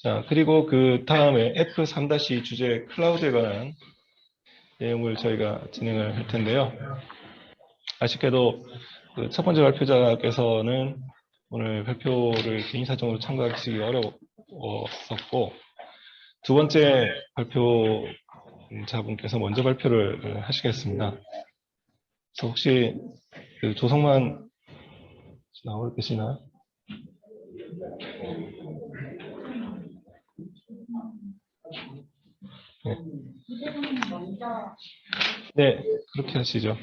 자, 그리고 그 다음에 F3- 주제 클라우드에 관한 내용을 저희가 진행을 할 텐데요. 아쉽게도 그 첫 번째 발표자께서는 오늘 발표를 개인 사정으로 참가하시기 어려웠었고, 두 번째 발표자분께서 먼저 발표를 하시겠습니다. 그래서 혹시 그 조성만 나오고 계시나요? 네. 네, 그렇게 하시죠.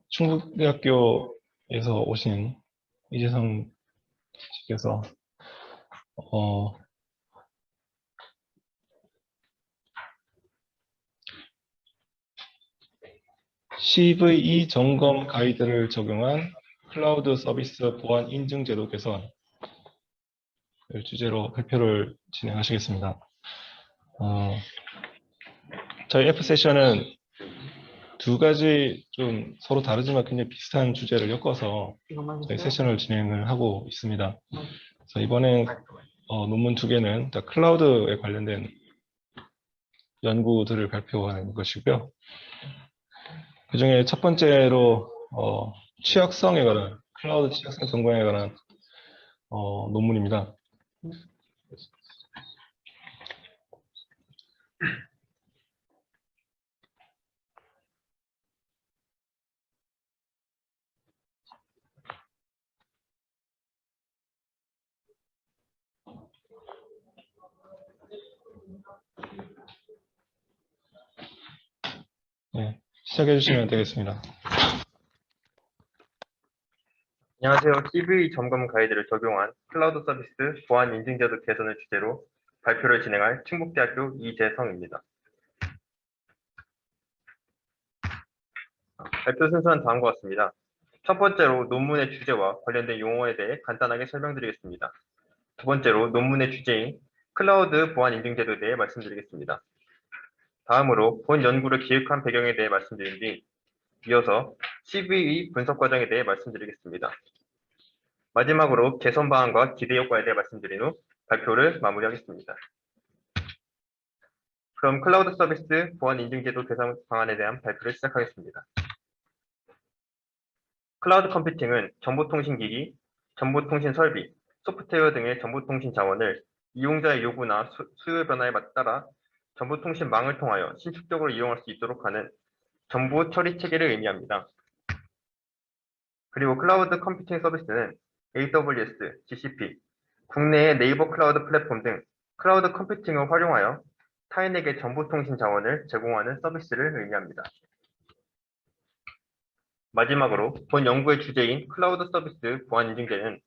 충북대학교에서 오신 이재성 씨께서 CVE 점검 가이드를 적용한 클라우드 서비스 보안 인증 제도 개선을 주제로 발표를 진행하시겠습니다. 저희 F 세션은 두 가지 좀 서로 다르지만 굉장히 비슷한 주제를 엮어서 저희 세션을 진행을 하고 있습니다. 그래서 이번에 논문 두 개는 클라우드에 관련된 연구들을 발표하는 것이고요. 그 중에 첫 번째로 취약성에 관한, 클라우드 취약성 점검에 관한 논문입니다. 네, 시작해 주시면 되겠습니다. 안녕하세요. CVE 점검 가이드를 적용한 클라우드 서비스 보안 인증 제도 개선을 주제로 발표를 진행할 충북대학교 이재성입니다. 발표 순서는 다음과 같습니다. 첫 번째로 논문의 주제와 관련된 용어에 대해 간단하게 설명드리겠습니다. 두 번째로 논문의 주제인 클라우드 보안 인증 제도에 대해 말씀드리겠습니다. 다음으로 본 연구를 기획한 배경에 대해 말씀드린 뒤 이어서 CVE 분석 과정에 대해 말씀드리겠습니다. 마지막으로 개선 방안과 기대 효과에 대해 말씀드린 후 발표를 마무리하겠습니다. 그럼 클라우드 서비스 보안 인증 제도 개선 방안에 대한 발표를 시작하겠습니다. 클라우드 컴퓨팅은 정보통신기기, 정보통신 설비, 소프트웨어 등의 정보통신 자원을 이용자의 요구나 수요 변화에 따라 정보통신망을 통하여 신속적으로 이용할 수 있도록 하는 정보 처리 체계를 의미합니다. 그리고 클라우드 컴퓨팅 서비스는 AWS, GCP, 국내의 네이버 클라우드 플랫폼 등 클라우드 컴퓨팅을 활용하여 타인에게 정보통신 자원을 제공하는 서비스를 의미합니다. 마지막으로 본 연구의 주제인 클라우드 서비스 보안 인증제는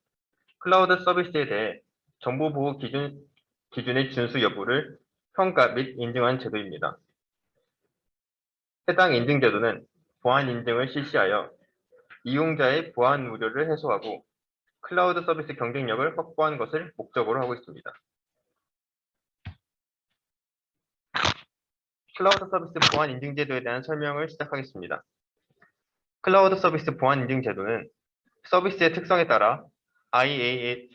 클라우드 서비스에 대해 정보보호 기준의 준수 여부를 평가 및 인증한 제도입니다. 해당 인증제도는 보안 인증을 실시하여 이용자의 보안 우려를 해소하고 클라우드 서비스 경쟁력을 확보하는 것을 목적으로 하고 있습니다. 클라우드 서비스 보안 인증 제도에 대한 설명을 시작하겠습니다. 클라우드 서비스 보안 인증 제도는 서비스의 특성에 따라 IaaS,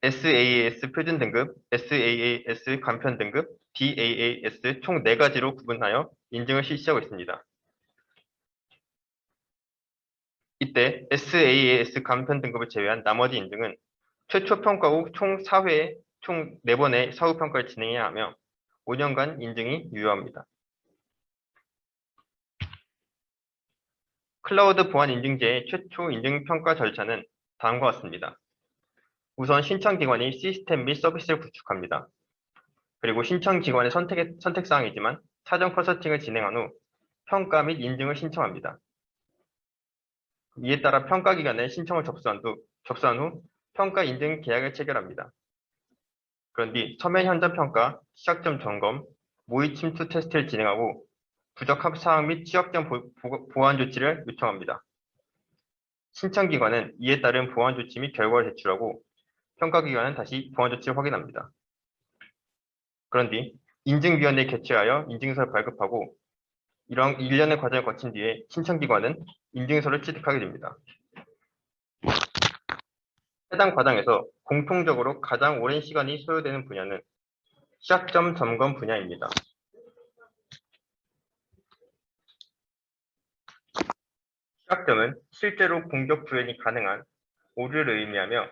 SaaS 표준 등급, SaaS 간편 등급, DaaS 총 4가지로 구분하여 인증을 실시하고 있습니다. 이때 SaaS 간편 등급을 제외한 나머지 인증은 최초 평가 후 총 4회, 총 4번의 사후 평가를 진행해야 하며 5년간 인증이 유효합니다. 클라우드 보안 인증제의 최초 인증 평가 절차는 다음과 같습니다. 우선 신청기관이 시스템 및 서비스를 구축합니다. 그리고 신청기관의 선택사항이지만 사전 컨설팅을 진행한 후 평가 및 인증을 신청합니다. 이에 따라 평가기관에 신청을 접수한 후 평가 인증 계약을 체결합니다. 그런 뒤 서면 현장 평가, 시작점 점검, 모의 침투 테스트를 진행하고 부적합 사항 및 취약점 보완 조치를 요청합니다. 신청기관은 이에 따른 보완 조치 및 결과를 제출하고 평가기관은 다시 보완 조치를 확인합니다. 그런 뒤 인증위원회에 개최하여 인증서를 발급하고 이러한 일련의 과정을 거친 뒤에 신청기관은 인증서를 취득하게 됩니다. 해당 과정에서 공통적으로 가장 오랜 시간이 소요되는 분야는 시작점 점검 분야입니다. 시작점은 실제로 공격 구현이 가능한 오류를 의미하며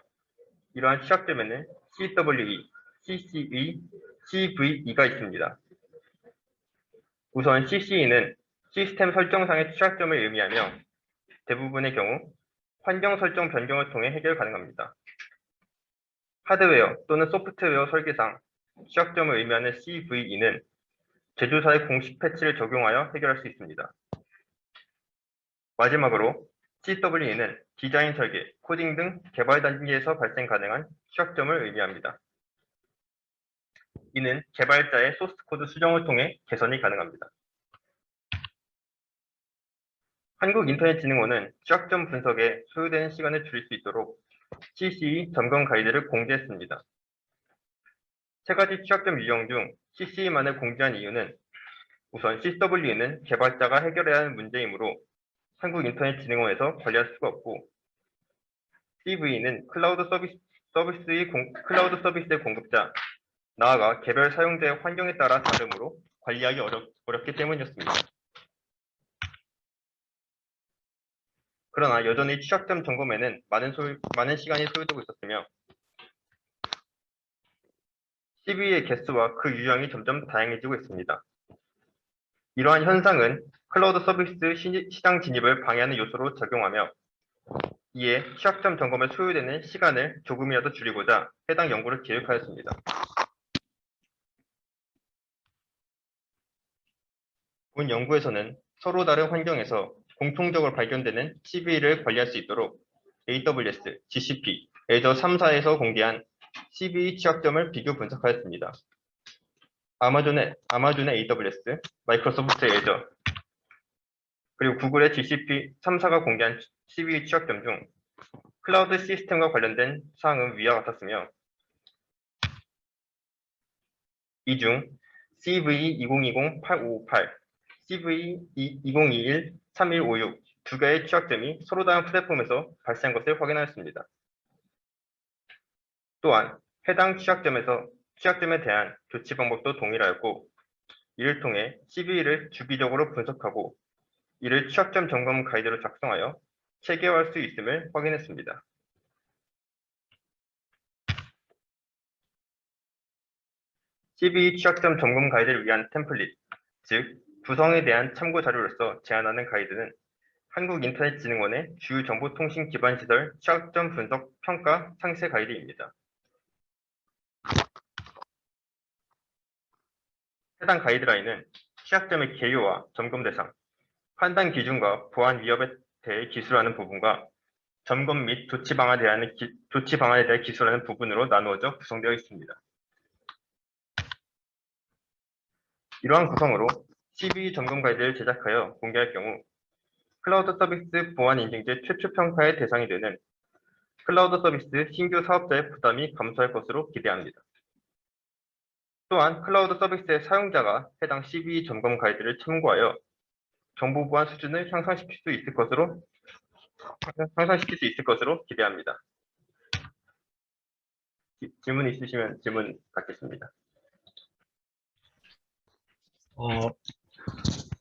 이러한 시작점에는 CWE, CCE, CVE가 있습니다. 우선 CCE는 시스템 설정상의 시작점을 의미하며 대부분의 경우 환경 설정 변경을 통해 해결 가능합니다. 하드웨어 또는 소프트웨어 설계상 시작점을 의미하는 CVE는 제조사의 공식 패치를 적용하여 해결할 수 있습니다. 마지막으로 CWE는 디자인 설계, 코딩 등 개발 단계에서 발생 가능한 시작점을 의미합니다. 이는 개발자의 소스 코드 수정을 통해 개선이 가능합니다. 한국인터넷진흥원은 시작점 분석에 소요되는 시간을 줄일 수 있도록 CCE 점검 가이드를 공지했습니다. 세 가지 시작점 유형 중 CCE만을 공지한 이유는 우선 CWE는 개발자가 해결해야 하는 문제이므로 한국인터넷진흥원에서 관리할 수가 없고, CVE는 클라우드 서비스의 공급자, 나아가 개별 사용자의 환경에 따라 다르므로 관리하기 어렵기 때문이었습니다. 그러나 여전히 시작점 점검에는 많은 시간이 소요되고 있었으며 CVE의 개수와 그 유형이 점점 다양해지고 있습니다. 이러한 현상은 클라우드 서비스 시장 진입을 방해하는 요소로 작용하며 이에 시작점 점검에 소요되는 시간을 조금이라도 줄이고자 해당 연구를 기획하였습니다. 본 연구에서는 서로 다른 환경에서 공통적으로 발견되는 CVE를 관리할 수 있도록 AWS, GCP, 애저 3사에서 공개한 CVE 취약점을 비교 분석하였습니다. 아마존의 AWS, 마이크로소프트의 애저, 그리고 구글의 GCP 3사가 공개한 CVE 취약점 중 클라우드 시스템과 관련된 사항은 위와 같았으며 이 중 CVE 2020-8558, CVE 2021-3156 두 개의 취약점이 서로 다른 플랫폼에서 발생한 것을 확인하였습니다. 또한 해당 취약점에 대한 조치 방법도 동일하였고 이를 통해 CVE를 주기적으로 분석하고 이를 취약점 점검 가이드로 작성하여 체계화할 수 있음을 확인했습니다. CVE 취약점 점검 가이드를 위한 템플릿, 즉 구성에 대한 참고 자료로서 제안하는 가이드는 한국인터넷진흥원의 주요 정보통신 기반 시설 취약점 분석 평가 상세 가이드입니다. 해당 가이드라인은 취약점의 개요와 점검 대상, 판단 기준과 보안 위협에 대해 기술하는 부분과 점검 및 조치 방안에 대해 기술하는 부분으로 나누어져 구성되어 있습니다. 이러한 구성으로 CVE 점검 가이드를 제작하여 공개할 경우 클라우드 서비스 보안 인증제 최초 평가의 대상이 되는 클라우드 서비스 신규 사업자의 부담이 감소할 것으로 기대합니다. 또한 클라우드 서비스의 사용자가 해당 CVE 점검 가이드를 참고하여 정보 보안 수준을 향상시킬 수 있을 것으로 기대합니다. 질문 있으시면 질문 받겠습니다.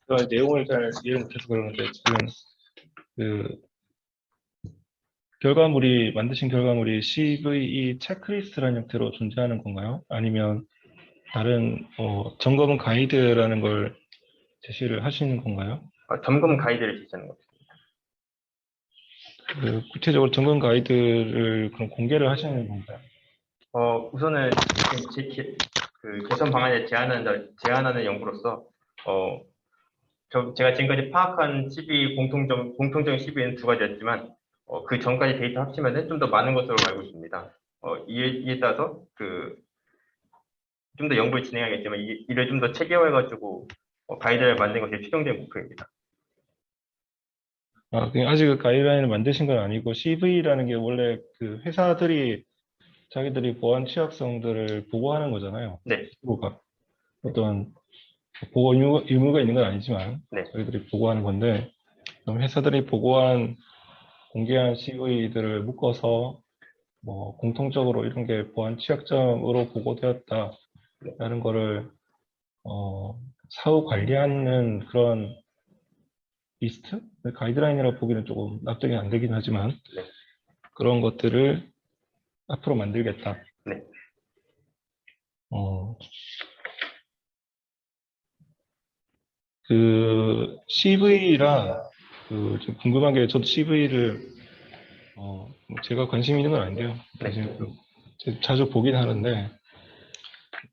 제가 내용을 잘 이해 못해서 그러는데 지금 만드신 결과물이 CVE 체크리스트라는 형태로 존재하는 건가요? 아니면 다른 점검 가이드라는 걸 제시를 하시는 건가요? 점검 가이드를 제시하는 겁니다. 구체적으로 점검 가이드를 그럼 공개를 하시는 건가요? 우선은 개선 방안을 제안하는 연구로서 제가 지금까지 파악한 CVE 공통적인 CVE는 두 가지였지만 그 전까지 데이터 합치면 좀 더 많은 것으로 알고 있습니다. 이에 따라서 좀 더 연구를 진행하겠지만 이를 좀 더 체계화해가지고 가이드를 만든 것이 최종적인 목표입니다. 아직 그 가이드라인을 만드신 건 아니고 CV라는 게 원래 그 회사들이 자기들이 보안 취약성들을 보고하는 거잖아요. 네. 스스로가 어떤 보고 의무가 있는 건 아니지만 네. 저희들이 보고하는 건데 그럼 회사들이 공개한 CV들을 묶어서 뭐 공통적으로 이런 게 보안 취약점으로 보고되었다라는 거를 사후 관리하는 그런 리스트? 가이드라인이라고 보기는 조금 납득이 안 되긴 하지만 네. 그런 것들을 앞으로 만들겠다. 네. 그 CV라 좀 궁금한 게 저도 CV를 제가 관심 있는 건 아닌데요. 네. 사실 자주 보긴 하는데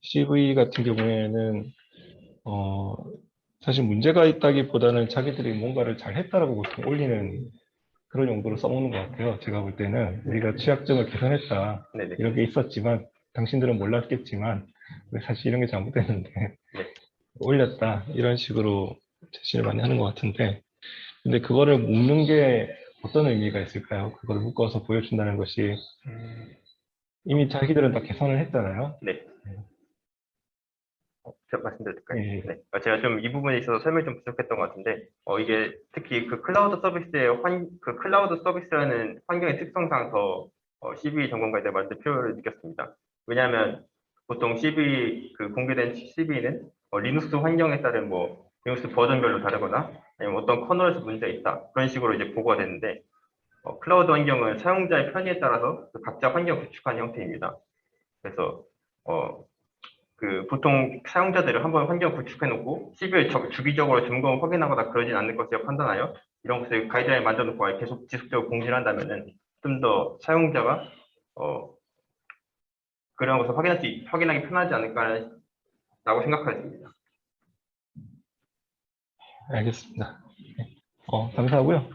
CV 같은 경우에는 사실 문제가 있다기보다는 자기들이 뭔가를 잘 했다라고 보통 올리는 그런 용도로 써먹는 것 같아요. 제가 볼 때는 우리가 취약점을 개선했다 네네. 이런 게 있었지만 당신들은 몰랐겠지만 사실 이런 게 잘못됐는데 네. 올렸다 이런 식으로 제시를 많이 하는 것 같은데 근데 그거를 묶는 게 어떤 의미가 있을까요? 그걸 묶어서 보여준다는 것이 이미 자기들은 다 개선을 했잖아요. 네. 제가 말씀드려도 될까요? 예. 네. 제가 좀 이 부분에 있어서 설명이 좀 부족했던 것 같은데, 이게 특히 그 클라우드 서비스의 그 클라우드 서비스라는 환경의 특성상 더 CVE 점검과에 대해 많은 필요를 느꼈습니다. 왜냐하면 보통 CVE 그 공개된 CVE는 리눅스 환경에 따른 뭐 리눅스 버전별로 다르거나 아니면 어떤 커널에서 문제가 있다 그런 식으로 이제 보고가 되는데 클라우드 환경은 사용자의 편의에 따라서 그 각자 환경 구축한 형태입니다. 그래서 보통 사용자들은 한번 환경 구축해놓고 CV를 주기적으로 점검 확인하거나 그러진 않을 것이라 판단하여 이런 것을 가이드라인 만들어놓고 계속 지속적으로 공지를 한다면은 좀 더 사용자가 그런 것을 확인하기 편하지 않을까라고 생각하십니다. 알겠습니다. 감사하고요.